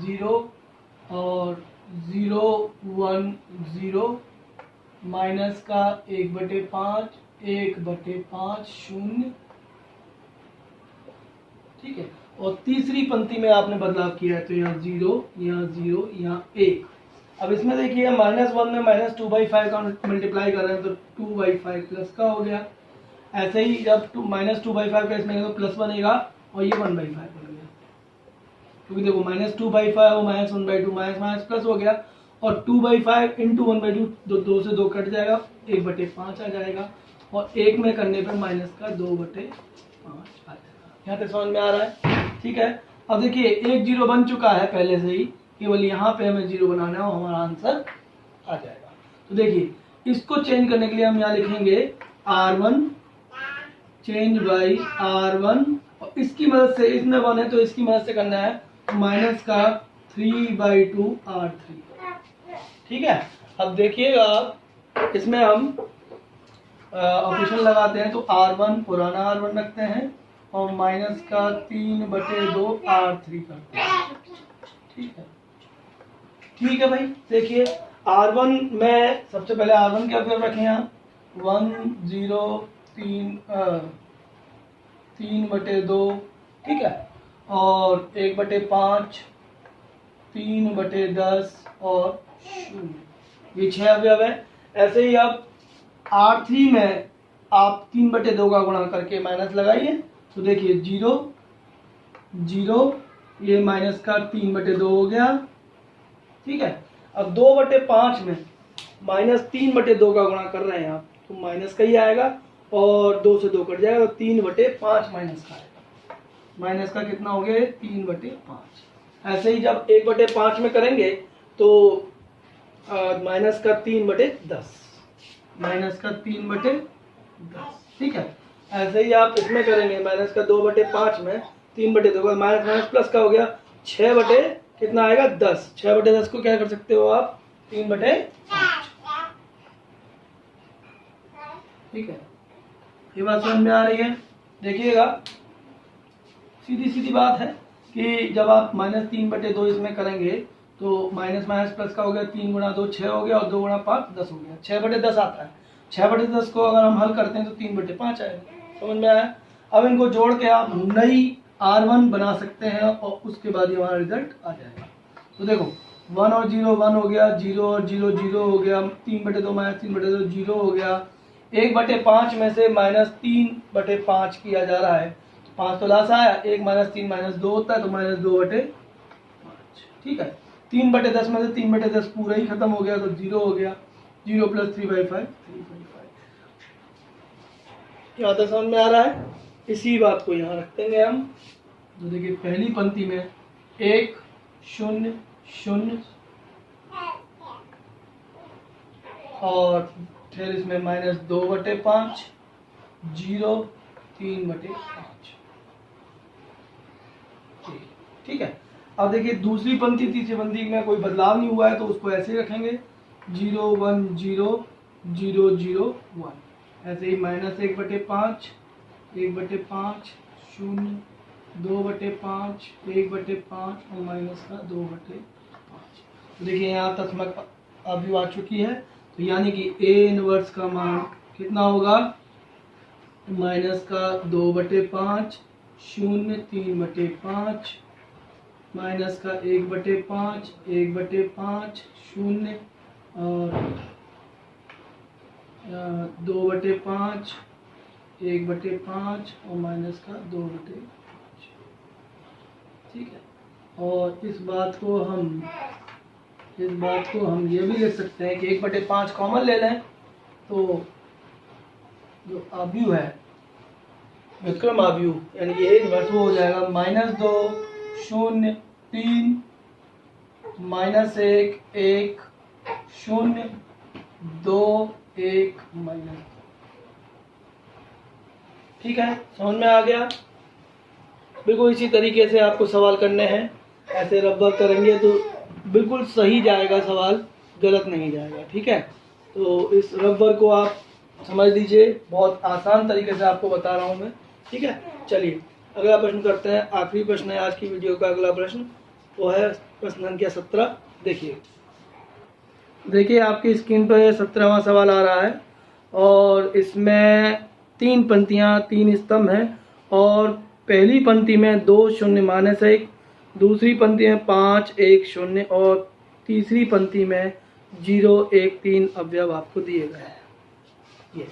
0 और 0 1 0 माइनस का 1/5 1/5 0, ठीक है। और तीसरी पंक्ति में आपने बदलाव किया है तो यहाँ 0 यहाँ 0 यहाँ 1। अब इसमें देखिए -1 में -2/5 का मल्टीप्लाई कर रहे हैं तो 2/5 प्लस का हो गया। ऐसे ही जब -2/5 का इसमें तो प्लस बनेगा और ये 1/5 बन गया, क्योंकि देखो -2/5 और -1/2 माइनस प्लस हो गया, और 2/5 इंटू 1/2 2 से 2 कट जाएगा, 1/5 आ जाएगा, और 1 में करने पर माइनस का 2/5 आ जाएगा। यहाँ तक समझ में आ रहा है, ठीक है। अब देखिए 1 0 बन चुका है पहले से ही, केवल यहाँ पे हमें 0 बनाना है और हमारा आंसर आ जाएगा। तो देखिए इसको चेंज करने के लिए हम यहाँ लिखेंगे R1 चेंज बाई R1, और इसकी मदद से, इसमें 1 है तो इसकी मदद से करना है, माइनस का 3/2 R3, ठीक है। अब देखिएगा इसमें हम ऑपरेशन लगाते हैं तो R1 पुराना R1 रखते हैं और माइनस का 3/2 R3 करते हैं, ठीक है भाई। देखिए R1 में सबसे पहले R1 क्या कर रखें यहाँ 1 0 3/2, ठीक है, और 1/5 3/10 और 0, ये 6 अवयव है। ऐसे ही अब R3 में आप 3/2 का गुणा करके माइनस लगाइए, तो देखिए 0 0 ये माइनस का 3/2 हो गया, ठीक है। अब 2/5 में -3/2 का गुणा कर रहे हैं आप, तो माइनस का ही आएगा और 2 से 2 कट जाएगा, तो 3/5 माइनस का आएगा, माइनस का कितना हो गया 3/5। ऐसे ही जब 1/5 में करेंगे तो माइनस का 3/10, माइनस का 3/10, ठीक है। ऐसे ही आप इसमें करेंगे माइनस का 2/5 में 3/2 माइनस माइनस प्लस का हो गया 6 कितना आएगा 10, 6/10 को क्या कर सकते हो आप 3/5, ठीक है, ये बात समझ में आ रही है। देखिएगा सीधी सीधी बात है कि जब आप -3/2 इसमें करेंगे तो माइनस माइनस प्लस का हो गया, 3 गुणा 2 6 हो गया और 2 गुणा 5 10 हो गया। 6/10 आता है। 6/10 को अगर हम हल करते हैं तो 3/5 आएगा। समझ में आया। अब इनको जोड़ के आप नई R1 बना सकते हैं और उसके बाद ये हमारा रिजल्ट आ जाएगा। तो देखो 1 और 0 1 हो गया, 0 और 0 0 हो गया, 3/2 माइनस 3/2 0 हो गया। 1/5 में से -3/5 किया जा रहा है, 5 तो लास आया, 1 -3 -2 होता है तो -2/5। ठीक है, 3/10 में से 3/10 पूरा ही खत्म हो गया तो 0 हो गया, 0 + 3/5 3/5। क्या आता समझ में आ रहा है। इसी बात को यहाँ रख देंगे हम। तो देखिए पहली पंक्ति में 1 0 0 और फिर इसमें -2/5 0 3/5। ठीक है, अब देखिए दूसरी पंक्ति तीसरी पंक्ति में कोई बदलाव नहीं हुआ है तो उसको ऐसे ही रखेंगे 0 1 0 0 0 1। ऐसे ही -1/5 1/5 0 2/5 1/5 और माइनस का 2/5। तो देखिए यहाँ तस्मक अभी आ चुकी है, तो यानी कि A इनवर्स का मान कितना होगा, माइनस का 2/5 0 3/5 माइनस का 1/5 1/5 0 और 2/5 1/5 और माइनस का 2/5। ठीक है, और इस बात को हम ये भी लिख सकते हैं कि 1/5 कॉमन ले लें तो जो आव्यूह है व्युत्क्रम आव्यूह यानी ये इनवर्स वो हो जाएगा -2 0 3 -1 1 0 2 1 -2। ठीक है, समझ में आ गया। बिल्कुल इसी तरीके से आपको सवाल करने हैं, ऐसे रबर करेंगे तो बिल्कुल सही जाएगा सवाल, गलत नहीं जाएगा। ठीक है, तो इस रबर को आप समझ लीजिए, बहुत आसान तरीके से आपको बता रहा हूँ मैं। ठीक है, चलिए अगला प्रश्न करते हैं। आखिरी प्रश्न है आज की वीडियो का। अगला प्रश्न वो है प्रश्न संख्या 17। देखिए आपकी स्क्रीन पर 17वां सवाल आ रहा है और इसमें 3 पंक्तियां 3 स्तंभ हैं और पहली पंक्ति में 2 0 -1, दूसरी पंक्ति में 5 1 0 और तीसरी पंक्ति में 0 1 3 अवयव आपको दिए गए हैं। ये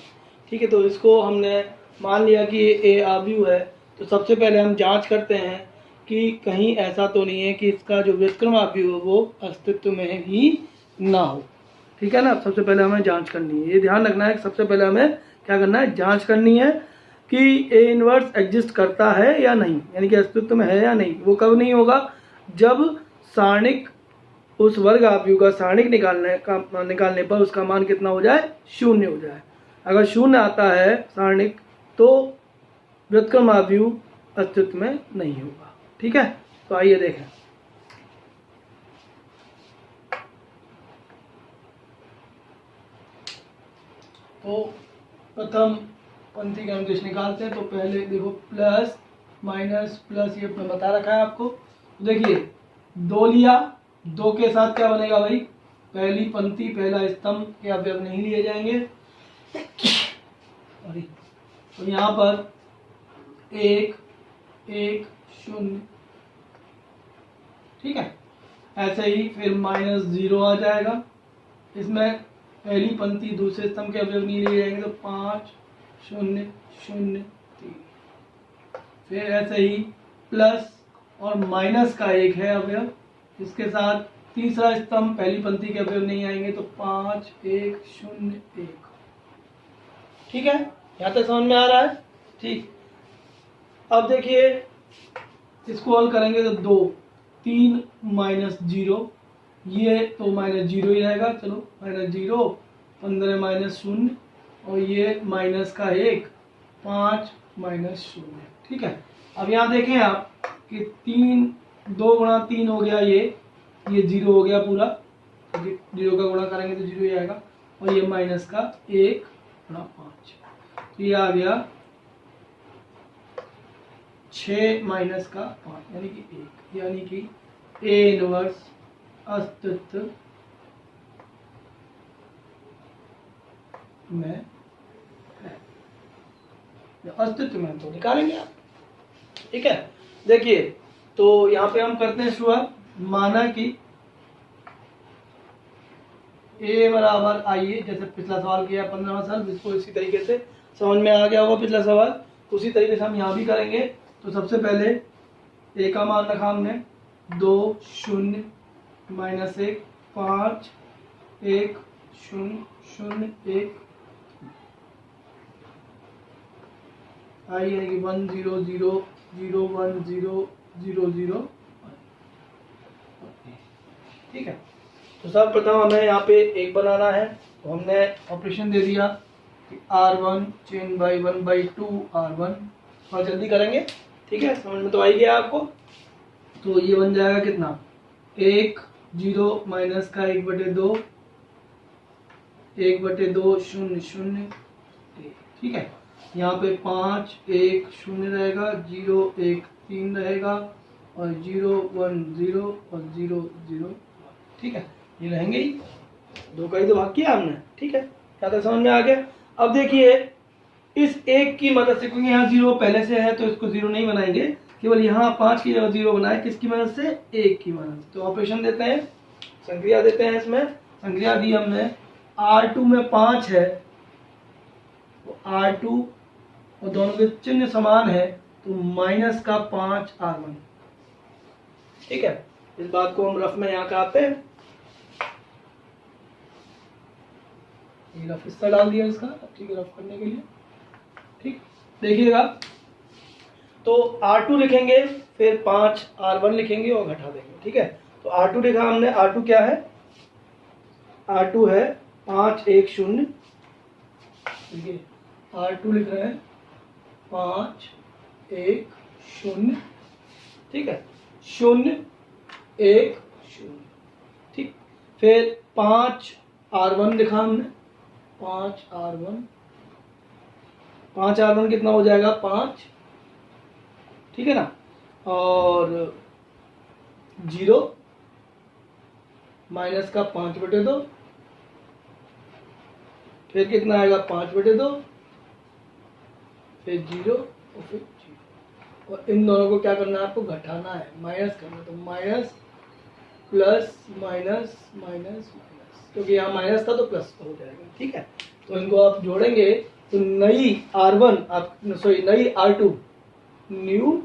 ठीक है, तो इसको हमने मान लिया कि ये A आव्यूह है। तो सबसे पहले हम जांच करते हैं कि कहीं ऐसा तो नहीं है कि इसका जो व्युत्क्रम आव्यूह है वो अस्तित्व में ही ना हो। ठीक है ना, सबसे पहले हमें जांच करनी है। ये ध्यान रखना है कि सबसे पहले हमें क्या करना है, जांच करनी है कि A इनवर्स एग्जिस्ट करता है या नहीं, यानी कि अस्तित्व में है या नहीं। वो कब नहीं होगा, जब सारणिक उस वर्ग आव्यूह का सारणिक निकालने पर उसका मान कितना हो जाए, 0 हो जाए। अगर 0 आता है सारणिक तो व्युत्क्रम आव्यूह अस्तित्व में नहीं होगा। ठीक है, तो आइए देखें। तो प्रथम पंक्ति का हम किस निकालते हैं, तो पहले देखो प्लस माइनस प्लस, ये अपने बता रखा है आपको। तो देखिए 2 लिया, 2 के साथ क्या बनेगा भाई, पहली पंक्ति पहला स्तंभ के अवयव नहीं लिए जाएंगे। तो यहाँ पर 1 1 0। ठीक है, ऐसे ही फिर -0 आ जाएगा। इसमें पहली पंक्ति दूसरे स्तंभ के अवयव नहीं लिए जाएंगे तो 5 0 0 3। फिर ऐसे ही प्लस और माइनस का 1 है अवयव, इसके साथ तीसरा स्तंभ पहली पंक्ति के अवयव नहीं आएंगे तो 5 1 0 1। ठीक है, यहाँ तक समझ में आ रहा है। ठीक, अब देखिए इसको हल करेंगे तो 2 3 -0, ये तो -0 ही रहेगा। चलो -0 15 -0 और ये माइनस का 1 5 -0। ठीक है, अब यहाँ देखें आप कि 3 2 गुणा 3 हो गया, ये 0 हो गया पूरा, 0 का गुणा करेंगे तो 0 ही आएगा। और ये माइनस का 1 गुणा 5। तो ये आ गया 6 माइनस का 5 यानी कि 1, यानी कि ए इनवर्स अस्तित्व में है, अस्तित्व में तो निकालेंगे आप। ठीक है, देखिए तो यहाँ पे हम करते हैं शुरुआत। माना कि ए बराबर आइए, जैसे पिछला सवाल किया 15वां सवाल, जिसको इसी तरीके से समझ में आ गया होगा पिछला सवाल, उसी तरीके से हम यहाँ भी करेंगे। तो सबसे पहले ए का मान रखा हमने 2 0 माइनस 1 5 1 0 0 1 आई यानी कि 1 0 0 0 1 0 0 0। ठीक है, तो सर्वप्रथम हमें यहाँ पे 1 बनाना है, तो हमने ऑपरेशन दे दिया कि R1 चेन बाई 1/2 R1। थोड़ा जल्दी करेंगे, ठीक है, समझ में तो आई गया आपको। तो ये बन जाएगा कितना, 1 0 माइनस का 1/2 1/2 0 0 1। ठीक है, यहाँ पे 5 1 0 रहेगा, 0 1 3 रहेगा, और 0 1 0 और 0 0 1। ठीक है, ये रहेंगे ही, 2 का ही तो भाग किया हमने। ठीक है, क्या तक समझ में आ गया। अब देखिए इस 1 की मदद से, क्योंकि यहाँ 0 पहले से है तो इसको 0 नहीं बनाएंगे, केवल यहाँ 5 की जगह 0 बनाए, किसकी मदद से, 1 की मदद से। तो ऑपरेशन देते हैं, संक्रिया देते हैं। इसमें संक्रिया दी हमने, R2 में 5 है, तो R2 और दोनों के चिन्ह समान है, तो माइनस का 5 R1। ठीक है, इस बात को हम रफ में यहाँ कराते हैं। ये रफ हिस्सा डाल दिया इसका, ठीक है, रफ करने के लिए। ठीक, देखिएगा तो R2 लिखेंगे, फिर 5 R1 लिखेंगे और घटा देंगे। ठीक है, तो R2 लिखा हमने, R2 क्या है, R2 है 5 1 0। देखिए R2 लिख रहे हैं 5 1 0। ठीक है, 0 1 0। ठीक, फिर 5 R1 लिखा हमने, 5 R1 कितना हो जाएगा, 5। ठीक है ना, और 0 माइनस का 5/2, फिर कितना आएगा, 5/2, फिर 0 और फिर 0। और इन दोनों को क्या करना है, आपको घटाना है, माइनस करना है। तो minus plus minus minus minus, क्योंकि यहाँ माइनस था तो प्लस हो जाएगा। ठीक है, तो इनको आप जोड़ेंगे तो नई R1 आप नई R2, न्यू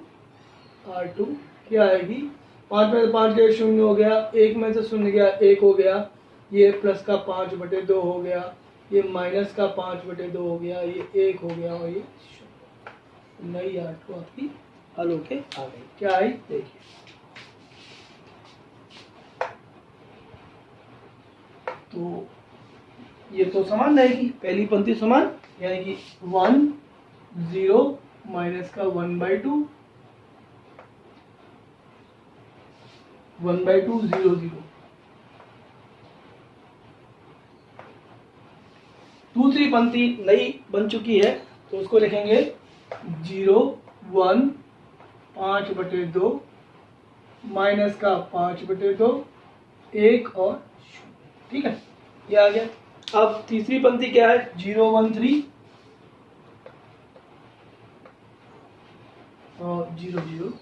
R2 क्या आएगी, 5 में से 5 गए 0 हो गया, 1 में से 0 गया 1 हो गया, ये प्लस का 5/2 हो गया, ये माइनस का 5/2 हो गया, ये 1 हो गया, और ये 0। नई R2 आपकी हल होके आ गई। क्या आई, देखिए तो ये तो समान रहेगी, पहली पंक्ति समान, यानी कि 1 0 माइनस का 1/2 1/2 0 0। दूसरी पंक्ति नई बन चुकी है, तो उसको लिखेंगे 0 1 5/2 माइनस का 5/2 1 और 0। ठीक है, ये आ गया। अब तीसरी पंक्ति क्या है, 0 1 3 और 0 0।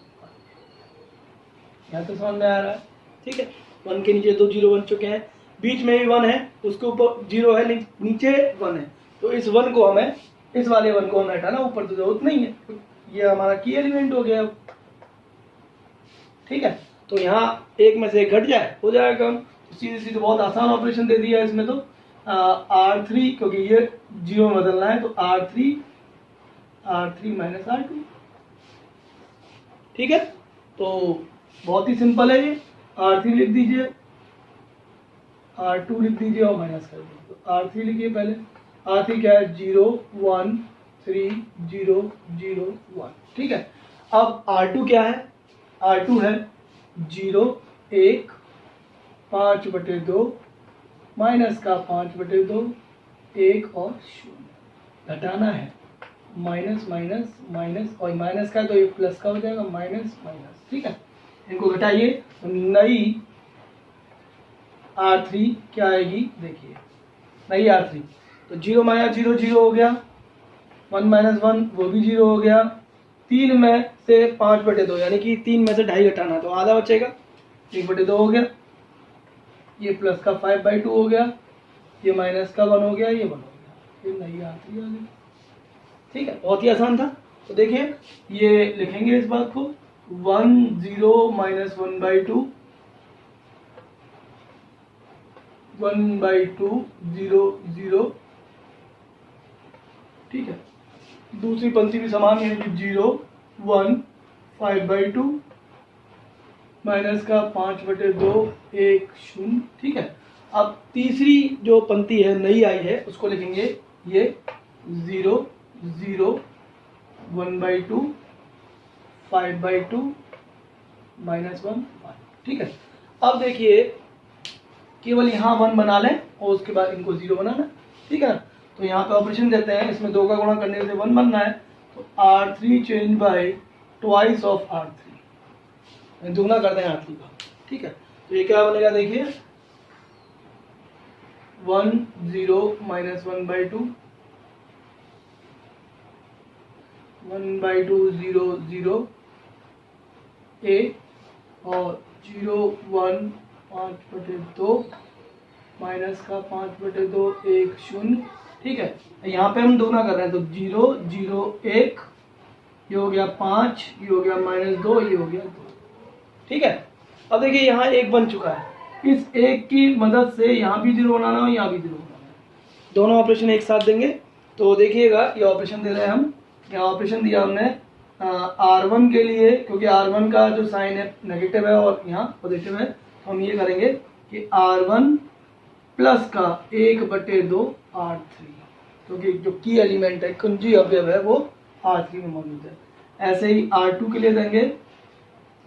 यहाँ तो समझ में आ रहा है। ठीक है, 1 के नीचे 2 0 बन चुके हैं, बीच में भी 1 है, उसके ऊपर 0 है, नीचे 1 है, तो इस 1 को हमें, इस वाले 1 को हमें हटाना, ऊपर तो जरूरत नहीं है, ये हमारा की एलिमेंट हो गया। ठीक है, तो यहाँ 1 में से 1 घट जाए, हो जाएगा कम। सीधे सीधे बहुत आसान ऑपरेशन दे दिया है इसमें। तो R3, क्योंकि ये 0 में बदलना है, तो R3 माइनस R2। ठीक है, तो बहुत ही सिंपल है ये। R3 लिख दीजिए, R2 लिख दीजिए और माइनस कर दीजिए। तो R3 लिखिए पहले, R3 क्या है, 0 1 3 0 0 1। ठीक है, अब R2 क्या है, R2 है 0 1 5/2 माइनस का 5/2 1 और 0। घटाना है, माइनस माइनस माइनस, और माइनस का है तो ये प्लस का हो जाएगा, माइनस माइनस। ठीक है, इनको घटाइए तो नई R3 क्या आएगी, देखिए नई R3 तो 0 माइनस 0 0 हो गया, 1 माइनस 1 वो भी 0 हो गया, 3 में से 5/2 यानी कि 3 में से 2.5 घटाना तो आधा बचेगा, 1/2 हो गया, ये प्लस का 5/2 हो गया, ये माइनस का 1 हो गया, ये 1 हो गया, फिर नई R3 आ गई। ठीक है, बहुत ही आसान था। तो देखिए ये लिखेंगे इस बात को 1 0 माइनस 1/2 1/2 0 0। ठीक है, दूसरी पंक्ति भी समान यानी कि 0 1 5/2 माइनस का 5/2 1 0। ठीक है, अब तीसरी जो पंक्ति है नई आई है उसको लिखेंगे ये 0 0 1/2 5/2 माइनस 1 1। ठीक है, अब देखिए केवल यहाँ 1 बना लें और उसके बाद इनको 0 बनाना। ठीक है ना, तो यहाँ पे ऑपरेशन देते हैं, इसमें 2 का गुणा करने से 1 बनना है, तो R3 change bye twice of R3, दुगना करते हैं R3 का। ठीक है, तो ये क्या बनेगा देखिए 1 0 माइनस 1/2 1/2 0 0 A और 0 1 5/2 माइनस का 5/2 1 0। ठीक है, यहाँ पे हम दोगुना कर रहे हैं तो 0 0 1, ये हो गया 5, ये हो गया -2, ये हो गया 2। ठीक है, अब देखिए यहाँ 1 बन चुका है, इस 1 की मदद से यहाँ भी 0 बनाना है, यहाँ भी 0 बनाना है, दोनों ऑपरेशन एक साथ देंगे। तो देखिएगा ये ऑपरेशन दे रहे हैं हम, यहाँ ऑपरेशन दिया हमने R1 के लिए, क्योंकि R1 का जो साइन है नेगेटिव है और यहाँ पॉजिटिव है, तो हम ये करेंगे कि R1 प्लस का 1/2 R3, क्योंकि जो की एलिमेंट है कुंजी अवयव है वो R3 में मौजूद है। ऐसे ही R2 के लिए देंगे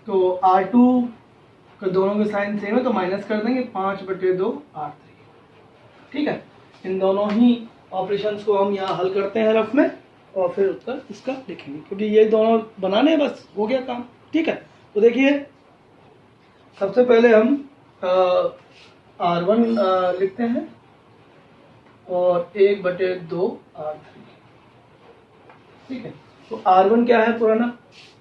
तो R2 का दोनों के साइन सेम है तो माइनस कर देंगे 5/2 R3। ठीक है, इन दोनों ही ऑपरेशंस को हम यहाँ हल करते हैं रफ में और फिर उत्तर इसका लिखेंगे, क्योंकि ये दोनों बनाने हैं, बस हो गया काम। ठीक है, तो देखिए सबसे पहले हम R1 लिखते हैं और 1/2 R3। ठीक है, तो R1 क्या है पुराना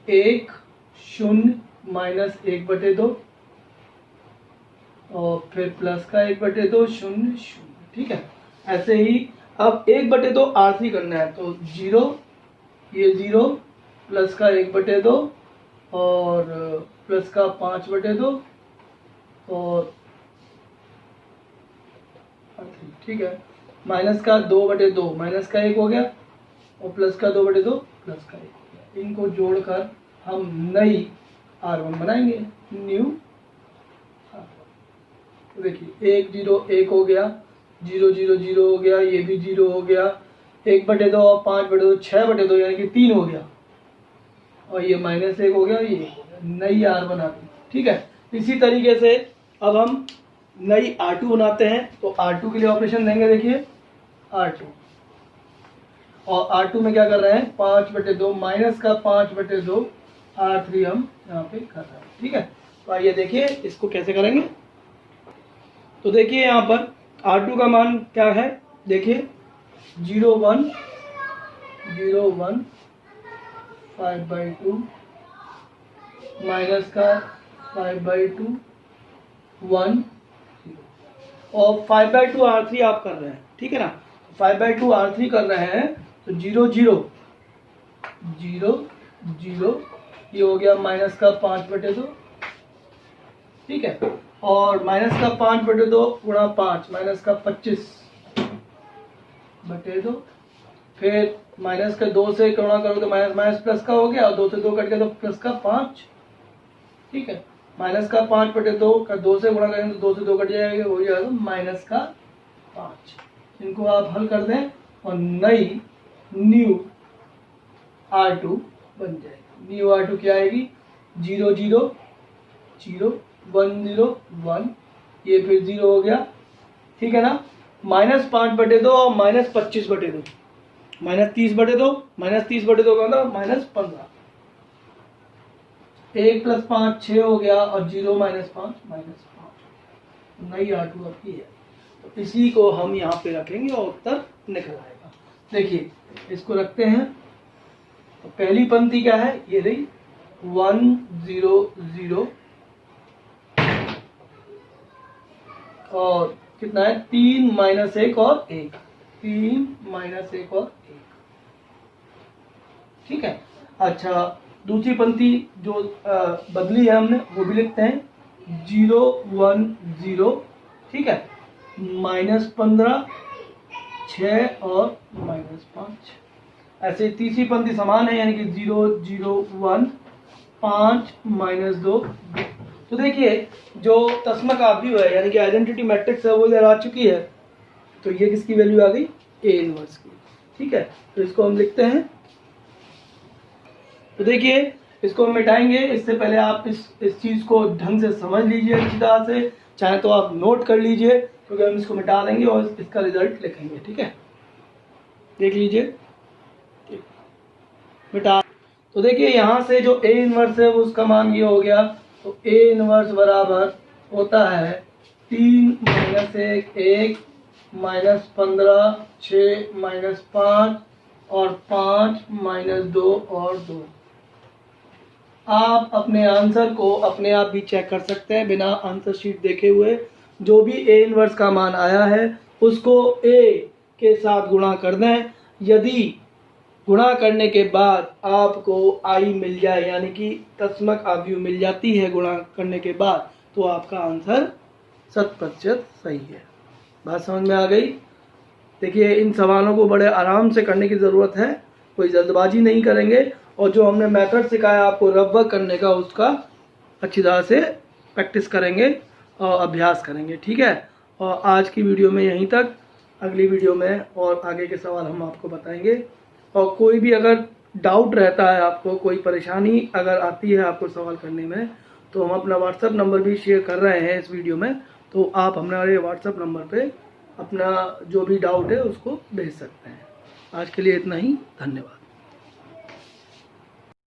1 0 माइनस 1/2 और फिर प्लस का 1/2 0 0। ठीक है, ऐसे ही अब 1/2 R3 करना है तो 0, ये 0 प्लस का 1/2 और प्लस का 5/2 और ठीक है, माइनस का 2/2, माइनस का 1 हो गया और प्लस का 2/2 प्लस का 1 हो गया। इनको जोड़कर हम नई R1 बनाएंगे, न्यू R1। देखिए 1 0 1 हो गया, 0 0 0 हो गया, ये भी 0 हो गया, 1/2 और 5/2 6/2 यानी कि 3 हो गया, और ये -1 हो गया, ये 1 हो गया, नई R1 आ गई। ठीक है, इसी तरीके से अब हम नई R2 बनाते हैं, तो R2 के लिए ऑपरेशन देंगे, देखिए R2 और R2 में क्या कर रहे हैं 5/2 माइनस का 5/2 R3 हम यहाँ पे कर रहे हैं। ठीक है, तो आइए देखिए इसको कैसे करेंगे। तो देखिए यहाँ पर R2 का मान क्या है, देखिए 0 1 0 1 5/2 माइनस का 5/2 1 और 5/2 R3 आप कर रहे हैं। ठीक है ना, 5/2 R3 कर रहे हैं तो 0 0 0 0, ये हो गया माइनस का 5/2। ठीक है, और माइनस का 5/2 गुणा 5 माइनस का 25/2, फिर माइनस का 2 से गुणा करो तो माइनस माइनस प्लस का हो गया, और 2 से 2 कट गया तो प्लस का 5। ठीक है, माइनस का 5/2 का 2 से गुणा करेंगे तो 2 से 2 कट जाएगा, हो जाएगा माइनस का 5। इनको आप हल कर दें और नई न्यू R2 बन जाएगी। न्यू R2 क्या आएगी 0 0 0 1 0 1, ये फिर 0 हो गया। ठीक है ना, -5/2 और -25/2 -30/2, -30/2 का मतलब -15। 1 + 5 6 हो गया, और 0 - 5 -5। नई R2 आपकी है। तो इसी को हम यहाँ पे रखेंगे और उत्तर निकल आएगा। देखिए इसको रखते हैं। तो पहली पंक्ति क्या है, ये रही 1 0 0, और कितना है 3 - 1 और 1, 3 - 1 और 1। ठीक है। अच्छा, दूसरी पंक्ति जो बदली है हमने वो भी लिखते हैं 0 1 0। ठीक है, -15 6 और -5। ऐसे तीसरी पंक्ति समान है, यानी कि 0 0 1 5 -2। तो देखिए जो तस्मक आव्यूह है यानी कि आइडेंटिटी मैट्रिक्स है वो इधर आ चुकी है। तो ये किसकी वैल्यू आ गई, A इनवर्स की। ठीक है, तो इसको हम लिखते हैं। तो देखिए इसको हम मिटाएंगे। इससे पहले आप इस चीज़ को ढंग से समझ लीजिए अच्छी तरह से, चाहे तो आप नोट कर लीजिए, क्योंकि हम इसको मिटा देंगे और इसका रिजल्ट लिखेंगे। ठीक है, देख लीजिए मिटा। तो देखिए यहाँ से जो A इनवर्स है वो उसका मान ये हो गया। तो A इनवर्स बराबर होता है 3 - 1 1 -15 6 -5 और 5 -2 और 2। आप अपने आंसर को अपने आप भी चेक कर सकते हैं बिना आंसर शीट देखे हुए। जो भी A इनवर्स का मान आया है उसको A के साथ गुणा कर दें। यदि गुणा करने के बाद आपको I मिल जाए, यानी कि तस्मक आव्यूह मिल जाती है गुणा करने के बाद, तो आपका आंसर 100% सही है। बात समझ में आ गई। देखिए इन सवालों को बड़े आराम से करने की ज़रूरत है, कोई जल्दबाजी नहीं करेंगे, और जो हमने मेथड सिखाया आपको रफ वर्क करने का उसका अच्छी तरह से प्रैक्टिस करेंगे और अभ्यास करेंगे। ठीक है, और आज की वीडियो में यहीं तक। अगली वीडियो में और आगे के सवाल हम आपको बताएंगे। और कोई भी अगर डाउट रहता है, आपको कोई परेशानी अगर आती है आपको सवाल करने में, तो हम अपना व्हाट्सएप नंबर भी शेयर कर रहे हैं इस वीडियो में। तो आप हमारे व्हाट्सएप नंबर पे अपना जो भी डाउट है उसको भेज सकते हैं। आज के लिए इतना ही, धन्यवाद।